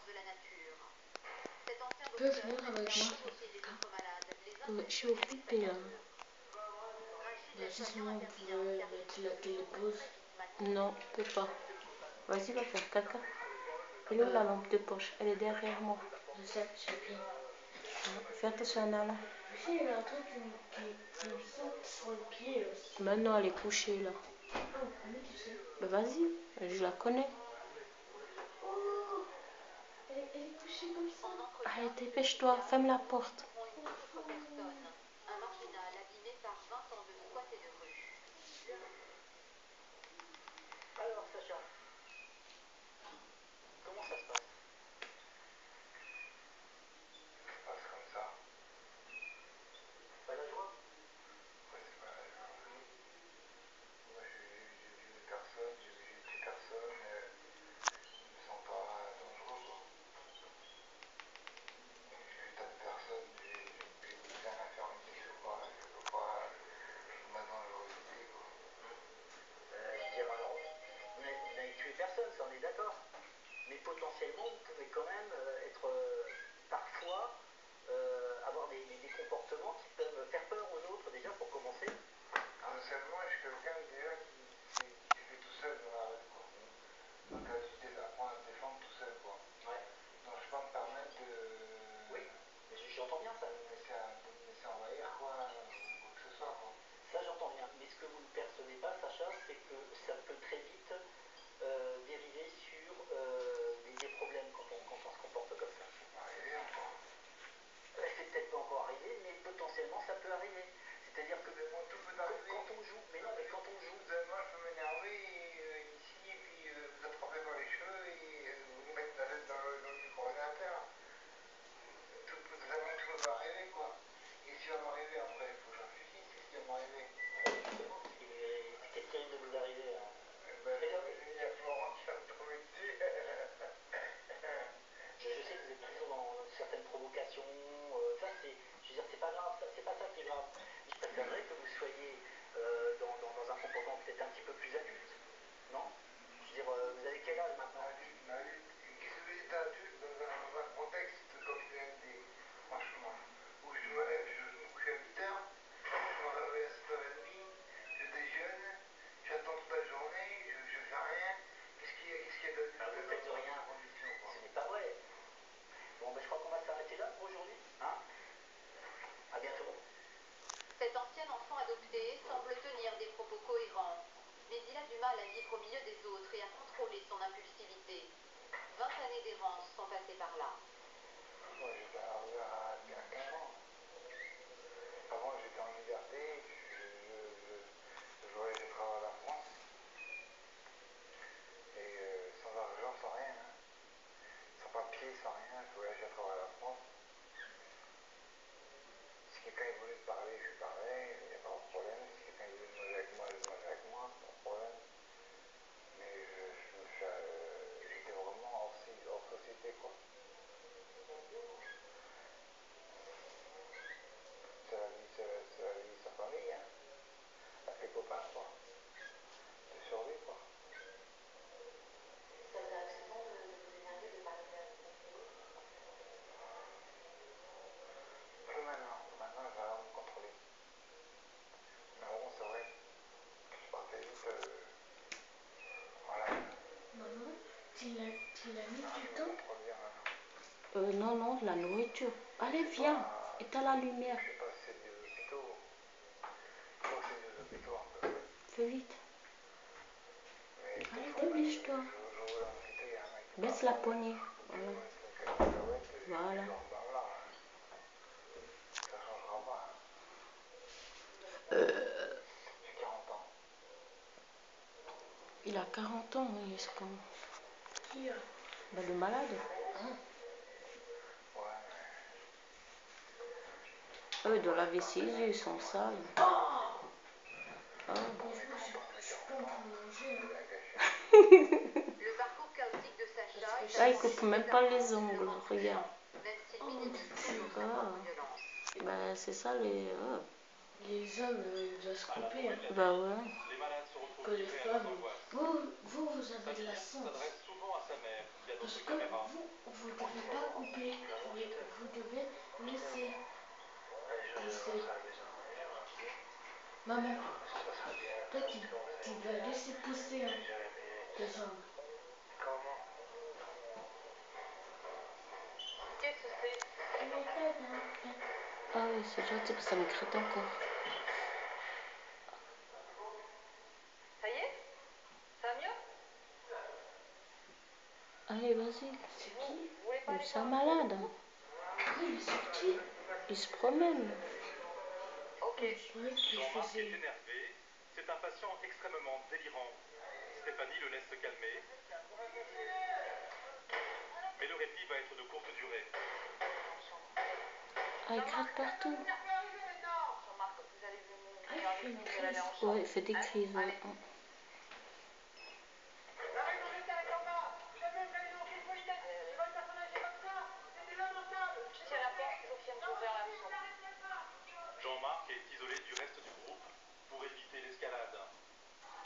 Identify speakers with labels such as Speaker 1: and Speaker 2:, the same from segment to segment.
Speaker 1: Tu peux venir avec moi?
Speaker 2: Je suis occupée là.
Speaker 1: Si seulement on pouvait mettre la télépause.
Speaker 2: Non, je peux pas. Vas-y, va faire caca. Elle est où la lampe de poche? Elle est derrière moi.
Speaker 1: Je sais, j'ai pris.
Speaker 2: Fais attention à Nala.
Speaker 1: Ici, il y a un truc qui me saute sur le pied aussi.
Speaker 2: Maintenant, elle est couchée là.
Speaker 1: Oh, comment tu sais?
Speaker 2: Bah vas-y, je la connais.
Speaker 1: Oh, elle est couchée comme ça.
Speaker 2: Allez, dépêche-toi, ferme la porte.
Speaker 3: Alors, Sacha, comment ça se passe?
Speaker 4: Ça se passe comme ça.
Speaker 3: Pas la joie?
Speaker 4: Ouais, c'est pas la joie. Moi, j'ai vu personne, j'ai visité personne, je me sens pas dangereux, quoi. J'ai vu tas de personnes, j'ai rien à faire, mais je peux pas mettre dans l'horrorité, quoi.
Speaker 3: Je veux dire, alors, vous n'avez tué personne, ça on est d'accord. Mais potentiellement, vous pouvez quand même être parfois avoir des comportements qui peuvent faire peur aux autres, déjà pour commencer.
Speaker 4: Seulement, je suis quelqu'un déjà qui fait tout seul dans la rue, quoi. Donc, apprendre à se défendre tout seul, quoi.
Speaker 3: Ouais.
Speaker 4: Donc, je peux me permettre de.
Speaker 3: Oui, mais j'entends bien ça.
Speaker 4: Me laisser envahir, quoi, ou quoi que ce soit, quoi.
Speaker 3: Ça, j'entends bien. Mais ce que vous ne percevez pas, Sacha, c'est que ça peut très vite dériver sur des problèmes quand on se comporte comme ça.
Speaker 4: C'est pas arrivé encore.
Speaker 3: C'est peut-être pas encore arrivé, mais potentiellement ça peut arriver. C'est-à-dire que
Speaker 4: moi, tout peut arriver.
Speaker 3: Quand on joue, mais non, mais quand on joue.
Speaker 4: Moi, je peux m'énerver ici, et puis vous attraper par les cheveux et vous mettre la tête dans le micro-ordinateur. Tout peut arriver, quoi. Et ce qui va m'arriver après, il faut que je réfléchisse, qu'est-ce qui va m'arriver?
Speaker 3: Justement, qu'est-ce qui risque de vous arriver là?
Speaker 4: Il y a Florent qui va me tomber dessus.
Speaker 3: Je sais que vous êtes toujours dans certaines provocations. Ça, je veux dire, c'est pas grave, c'est pas ça qui est grave. Je préférerais que vous soyez dans un comportement peut-être un petit peu plus adulte, non? Je veux dire, vous avez quel âge maintenant?
Speaker 4: Adulte. Qu'est-ce que vous êtes adulte dans un contexte comme je viens de dire, franchement, où je me lève, je me couche à 8 heures, je me réveille à 7h30, je déjeune, j'attends toute la journée, je fais rien. Qu'est-ce qu'il y a d'adulte?
Speaker 3: Vous faites rien. Ce n'est pas vrai. Bon, ben, je crois qu'on va s'arrêter là pour aujourd'hui. Hein? À bientôt.
Speaker 5: Cet ancien enfant adopté semble tenir des propos cohérents, mais il a du mal à vivre au milieu des autres et à contrôler son impulsivité. 20 années d'errance sont passées par là.
Speaker 4: Moi, j'étais arrivé à 15 ans. Avant, j'étais en liberté, je voyageais à travers la France, et sans argent, sans rien, hein. Sans papier, sans rien, je voyageais à travers la France. Si quelqu'un voulait me parler, je lui parlais, il n'y a pas de problème. Si quelqu'un voulait manger avec moi, je mangeais avec moi, pas de problème. Mais j'étais vraiment hors société, quoi. C'est la vie de sa famille, hein. Avec les copains, quoi. De survie, quoi.
Speaker 5: Ça vous arrive souvent de vous énerver, de parler d'un autre?
Speaker 4: Plus maintenant. Maintenant, j'arrive à me contrôler. Mais avant, c'est vrai que je partais vite. Voilà.
Speaker 1: Maman, tu l'as mis
Speaker 4: Je
Speaker 1: du
Speaker 4: me
Speaker 1: temps?
Speaker 4: contrôle bien maintenant.
Speaker 2: Non, de la nourriture. Allez, viens, éteins la lumière.
Speaker 4: Je sais pas si c'est des hôpitaux. Je crois que c'est des hôpitaux un peu.
Speaker 2: Fais vite.
Speaker 4: Mais
Speaker 2: Allez, dépêche-toi.
Speaker 4: je roule dans l'hôpital, il y a un mec qui
Speaker 2: Baisse
Speaker 4: parle.
Speaker 2: la poignée. Voilà. Voilà.
Speaker 4: Ça changera pas. J'ai 40 ans.
Speaker 2: Il a 40 ans, oui, est-ce qu'on...
Speaker 1: Qui a?
Speaker 2: Ben, le malade.
Speaker 4: Ouais,
Speaker 2: Il doit laver ses yeux, ils sont sales.
Speaker 1: Oh!
Speaker 2: Ah.
Speaker 1: Je suis pas en train de manger, hein.
Speaker 5: Le parcours chaotique de Sacha est
Speaker 2: Ah, il coupe même pas les ongles, regarde.
Speaker 5: même s'il
Speaker 1: Oh,
Speaker 5: minimise toujours sa propre violence.
Speaker 2: Ben, c'est ça les...
Speaker 1: les hommes, ils doivent se couper, hein.
Speaker 2: Ben ouais.
Speaker 1: Que les femmes. Vous avez de la chance.
Speaker 3: sa mère via
Speaker 1: Parce
Speaker 3: notre
Speaker 1: que
Speaker 3: caméra.
Speaker 1: vous devez pas couper. Vous devez laisser. Laisser. Maman, toi tu dois laisser pousser hein, tes ongles.
Speaker 4: Comment?
Speaker 5: Qu'est-ce que c'est?
Speaker 2: Ah oui, c'est gentil, parce que ça me gratte encore.
Speaker 5: Ça y est? Ça va mieux?
Speaker 2: Allez, vas-y.
Speaker 1: C'est
Speaker 5: Vous
Speaker 1: qui?
Speaker 5: voulez pas aller
Speaker 2: C'est
Speaker 5: faire
Speaker 2: un
Speaker 5: un tour
Speaker 2: malade.
Speaker 5: de cours?
Speaker 1: Oui, il est sorti.
Speaker 2: Il se promène.
Speaker 5: Ok.
Speaker 1: Je croyais qu'il
Speaker 3: Jean-Marc est
Speaker 1: faisait.
Speaker 3: énervé. C'est un patient extrêmement délirant. Stéphanie le laisse se calmer. Mais le répit va être de courte durée.
Speaker 2: Ah, il gratte partout.
Speaker 5: Jean-Marc, vous allez venir
Speaker 1: Ah, il
Speaker 5: avec
Speaker 1: fait
Speaker 5: nous,
Speaker 1: une
Speaker 5: vous allez aller en
Speaker 1: crise.
Speaker 5: chambre.
Speaker 2: Ouais, il fait des crises.
Speaker 5: Allez. Je tiens la porte, je confirme que vers la chambre.
Speaker 3: Jean-Marc est isolé du reste du groupe pour éviter l'escalade.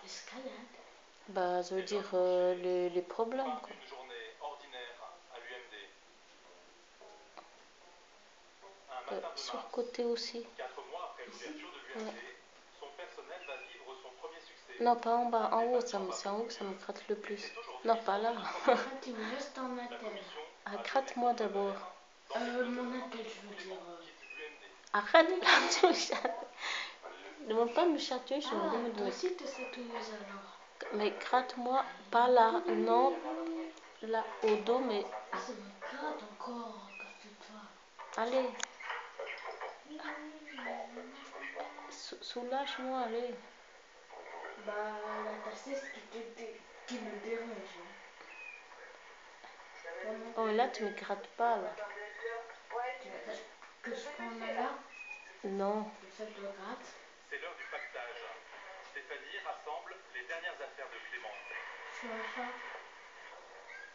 Speaker 1: L'escalade.
Speaker 2: Bah, ça veut dire les problèmes,
Speaker 3: Pas
Speaker 2: quoi.
Speaker 3: une journée ordinaire à l'UMD. Un matin de
Speaker 2: Sur le
Speaker 3: mars,
Speaker 2: côté aussi.
Speaker 3: 4 mois après l'ouverture de l'UMD,
Speaker 2: Ouais.
Speaker 3: son personnel va vivre son premier succès.
Speaker 2: Non, pas en bas, en haut, c'est en haut que ça me gratte le plus. Non, pas là.
Speaker 1: Quand il me reste en
Speaker 3: La
Speaker 1: attelle.
Speaker 3: commission
Speaker 2: Ah,
Speaker 3: a donné
Speaker 2: gratte-moi
Speaker 3: son feu
Speaker 2: d'abord.
Speaker 3: vert dans le
Speaker 1: Mon
Speaker 3: deuxième
Speaker 1: attelle, je veux dire.
Speaker 3: quitte l'UMD.
Speaker 2: Arrête là, tu me chatouilles. Demande pas de me chatouiller, je te
Speaker 1: Ah,
Speaker 2: demande de
Speaker 1: toi
Speaker 2: me...
Speaker 1: aussi t'es chatouilleuse alors.
Speaker 2: Mais gratte-moi, pas là, non, là, au dos, mais...
Speaker 1: Ah, ça me gratte encore. Qu'est-ce que tu fais?
Speaker 2: Allez. Soulage-moi, allez.
Speaker 1: Bah, là, t'as c'est ce qui me dérange. Hein. Maman,
Speaker 2: Oh, là, tu me grattes pas, là.
Speaker 1: tu veux que je prenne là?
Speaker 2: Non.
Speaker 1: Je fais le gratte.
Speaker 3: C'est l'heure du pactage. Stéphanie rassemble les dernières affaires de Clément.
Speaker 1: Je fais ça.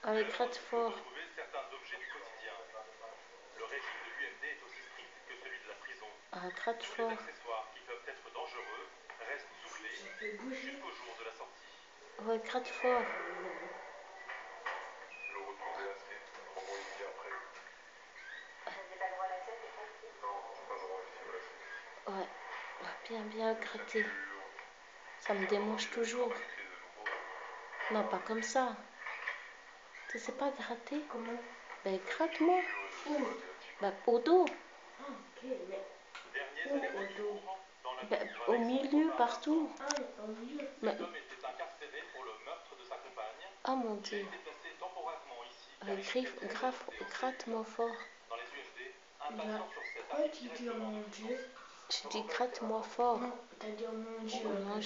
Speaker 2: Allez,
Speaker 3: L'heure
Speaker 2: gratte
Speaker 3: de
Speaker 2: fort.
Speaker 3: retrouver certains objets du quotidien. Le régime de l'UMD est aussi strict que celui de la prison.
Speaker 2: Ah, gratte
Speaker 3: Tous les
Speaker 2: fort.
Speaker 3: accessoires qui peuvent être dangereux restent soufflés
Speaker 1: Je fais bouger.
Speaker 3: jusqu'au jour de la sortie.
Speaker 2: Ouais, gratte fort.
Speaker 6: Le retrouver assez, comment il dit après.
Speaker 5: Vous n'aviez pas le droit à la tête et tranquille.
Speaker 6: Non, c'est pas vraiment ici, voilà, c'est
Speaker 2: Ouais. Bien, bien gratter.
Speaker 6: pur.
Speaker 2: Ça me démange toujours. Non, pas comme ça. Tu sais pas gratter?
Speaker 1: Comment?
Speaker 2: Ben, gratte-moi.
Speaker 1: Où?
Speaker 2: Ben, au dos.
Speaker 1: Ah, ok, mais.
Speaker 3: Derniers
Speaker 1: Où au
Speaker 3: allers-retours
Speaker 1: dos?
Speaker 3: dans la
Speaker 2: Ben,
Speaker 3: cour
Speaker 2: au
Speaker 3: Alexandre
Speaker 2: milieu,
Speaker 3: Barra.
Speaker 2: partout.
Speaker 1: Ah, au milieu.
Speaker 2: Mais...
Speaker 3: Cet homme était incarcéré pour le meurtre de sa compagne.
Speaker 2: Ah, mon
Speaker 3: Il a
Speaker 2: Dieu.
Speaker 3: été placé temporairement ici car
Speaker 2: Ouais,
Speaker 3: il était très dénoncé en
Speaker 2: gratte-moi fort.
Speaker 3: Dans les UMD, un patient sur 7
Speaker 1: Pourquoi
Speaker 3: arrive
Speaker 1: tu dis oh
Speaker 3: directement
Speaker 1: mon
Speaker 3: de prison.
Speaker 1: Dieu?
Speaker 2: Je dis gratte-moi fort.
Speaker 1: Non, t'as dit oh mon Dieu.
Speaker 2: Non,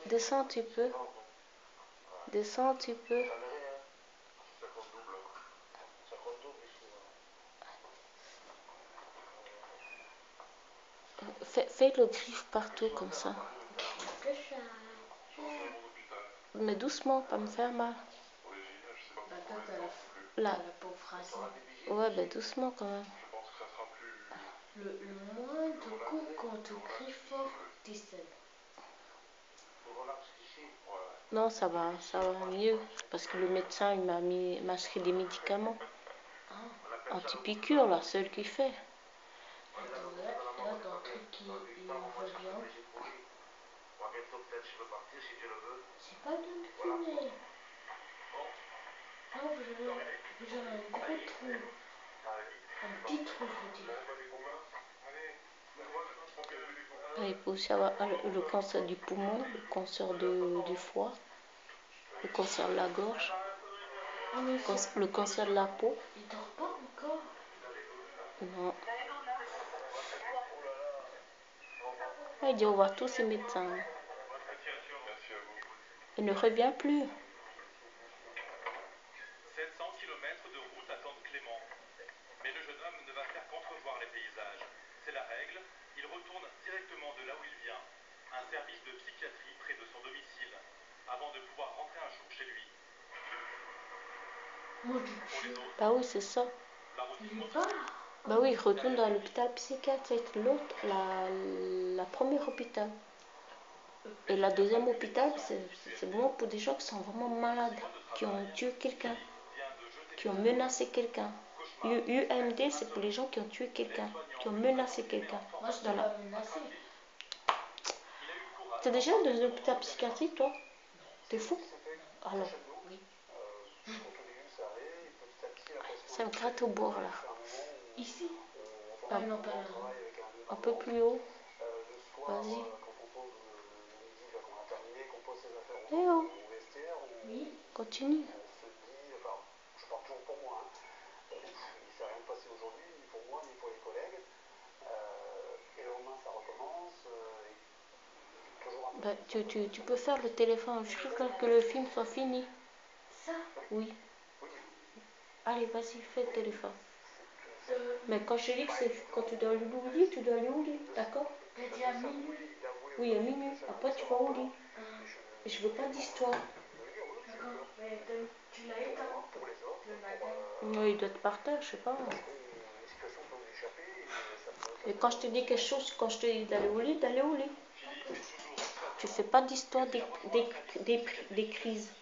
Speaker 2: descends un petit peu. Descends un petit peu.
Speaker 6: Ça compte double. Ça compte double,
Speaker 2: Fais le griffe partout comme ça.
Speaker 1: Que ça.
Speaker 6: mon hôpital.
Speaker 2: Mais doucement, pas me faire mal.
Speaker 6: Origine, je sais pas
Speaker 1: Bah,
Speaker 6: combien
Speaker 1: toi,
Speaker 6: de temps plus.
Speaker 1: t'as
Speaker 2: Là.
Speaker 1: la pauvre racine.
Speaker 2: Ouais, ben doucement quand même.
Speaker 6: Je pense que ça sera plus.
Speaker 1: Le moindre coup qu'on te crie fort, tu sais.
Speaker 2: Non, ça va mieux. Parce que le médecin, il m'a inscrit des médicaments.
Speaker 1: Ah,
Speaker 2: Anti-piqûre, la seule qu'il fait.
Speaker 1: attends, là, ton truc, il revient. C'est pas de me fumer. Non, vous avez un gros trou. Un petit trou, je veux dire.
Speaker 2: Il peut aussi avoir le cancer du poumon, le cancer du foie, le cancer de la gorge,
Speaker 1: Ah, mais
Speaker 2: le cancer de la peau.
Speaker 1: il dort pas encore.
Speaker 2: Non. Il dit au revoir tous ces médecins.
Speaker 6: Merci à vous.
Speaker 2: Il ne revient plus.
Speaker 3: 700 km de route attendent Clément. Mais le jeune homme ne va faire qu'entrevoir les paysages. C'est la règle, il retourne directement de là où il vient. Un service de psychiatrie près de son domicile, avant de pouvoir rentrer un jour chez lui.
Speaker 1: Mon
Speaker 3: Pour les
Speaker 1: Dieu.
Speaker 3: autres,
Speaker 2: Bah oui, c'est ça.
Speaker 3: la routine
Speaker 1: Il
Speaker 3: continue.
Speaker 1: part.
Speaker 2: Bah oui, il retourne dans l'hôpital psychiatre. C'est l'autre, la première hôpital. Et la deuxième hôpital, c'est vraiment pour des gens qui sont vraiment malades, qui ont tué quelqu'un, qui ont menacé quelqu'un. UMD, c'est pour les gens qui ont tué quelqu'un, qui ont menacé quelqu'un.
Speaker 1: Moi, je t'ai pas menacé.
Speaker 2: T'es déjà dans un hôpital psychiatrique, toi? T'es fou? Alors,
Speaker 1: Oui.
Speaker 2: ça me gratte au bord, là.
Speaker 1: Ici? Ah non, pas là.
Speaker 2: Un peu plus haut. Vas-y. Eh oh.
Speaker 1: Oui.
Speaker 2: Continue.
Speaker 3: Je parle toujours pour moi. Il ne s'est rien passé aujourd'hui, ni pour moi, ni pour les collègues. Et le lendemain, ça recommence. Toujours un peu.
Speaker 2: Bah, tu peux faire le téléphone jusqu'à que le film soit fini.
Speaker 1: Ça?
Speaker 2: Oui. Allez, vas-y, fais le téléphone. Mais quand je dis que c'est quand tu dois aller au lit, tu dois aller au lit, d'accord?
Speaker 1: T'as dit à minuit?
Speaker 2: Oui, à minuit. Après, tu vas au lit. Et je veux pas d'histoire.
Speaker 1: D'accord. Mais tu l'as éteint le matin.
Speaker 2: Oui, il doit être par terre, je sais pas. Et quand je te dis quelque chose, quand je te dis d'aller au lit, d'aller au lit. Tu fais pas d'histoire des crises.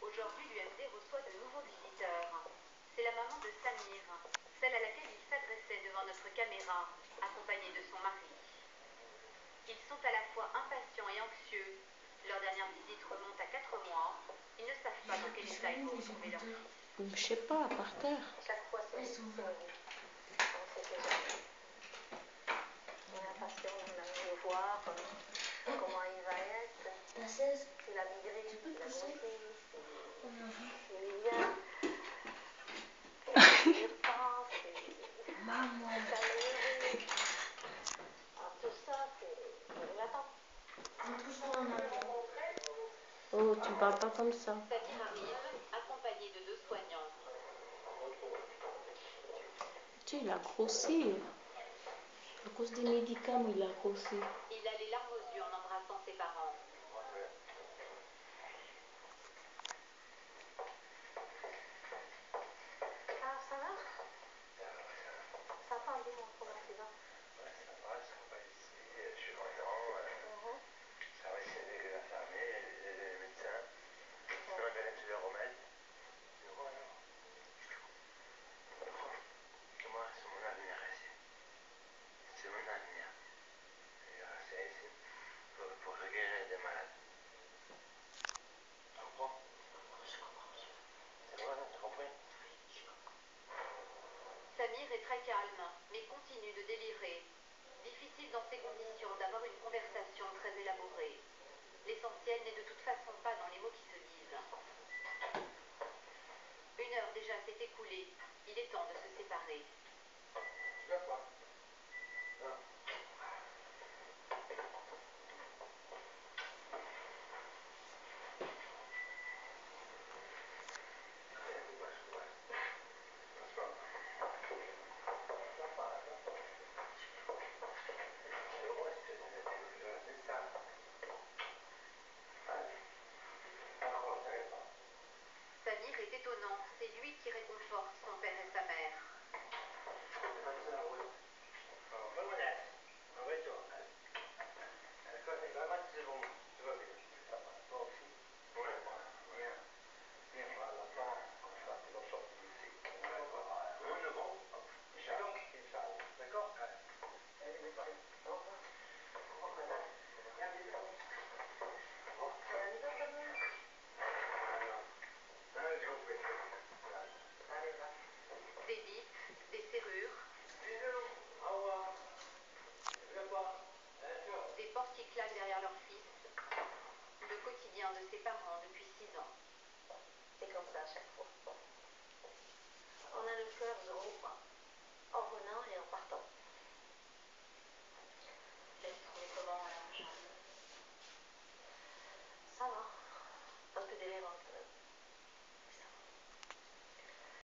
Speaker 5: Aujourd'hui, l'UMD reçoit de nouveaux visiteurs. C'est la maman de Samir, celle à laquelle il s'adressait devant notre caméra, accompagnée de son mari. Ils sont à la fois impatients et anxieux. Leur dernière visite remonte à 4 mois. Ils ne savent pas dans quel état ils vont retrouver leur fils.
Speaker 2: Je sais pas, par terre.
Speaker 5: Chaque fois, c'est
Speaker 1: Ils
Speaker 5: on est impatient, on a envie de voir comment il va être.
Speaker 1: T'as 16?
Speaker 5: C'est la migraine,
Speaker 1: Tu peux
Speaker 5: c'est la
Speaker 1: pousser?
Speaker 5: grossesse,
Speaker 1: On a vu.
Speaker 5: c'est les liens. C'est l'urgence, c'est
Speaker 1: Maman.
Speaker 5: malheureux. Alors tout ça, on attend.
Speaker 1: Couche-toi en avant.
Speaker 2: Oh, tu me parles pas comme ça.
Speaker 5: Samir arrive, accompagné de 2 soignants.
Speaker 2: Tu sais, il a grossi. À cause des médicaments, il a grossi.
Speaker 5: Il a les larmes aux yeux en embrassant ses parents. Ah, ça va? Ça va, dis-moi comment tu vas?
Speaker 4: Ça va ici, je suis content. Ça va ici avec l'infirmier, les médecins. On a donné tous les remèdes. Et voilà. Moi, c'est mon avenir ici. C'est mon avenir. Et c'est ici pour guérir des malades. Tu comprends? Je comprends bien. C'est vrai, tu as compris?
Speaker 5: Samir est très calme, mais continue de délirer. Difficile dans ces conditions d'avoir une conversation très élaborée. L'essentiel n'est de toute façon pas dans les mots qui se disent. 1 heure déjà s'est écoulée. Il est temps de se séparer.
Speaker 4: Tu vas quoi?
Speaker 5: Samir est étonnant. C'est lui qui réconforte son père et sa mère. Des bites, des serrures, des portes qui claquent derrière leur fils. Le quotidien de ses parents depuis 6 ans.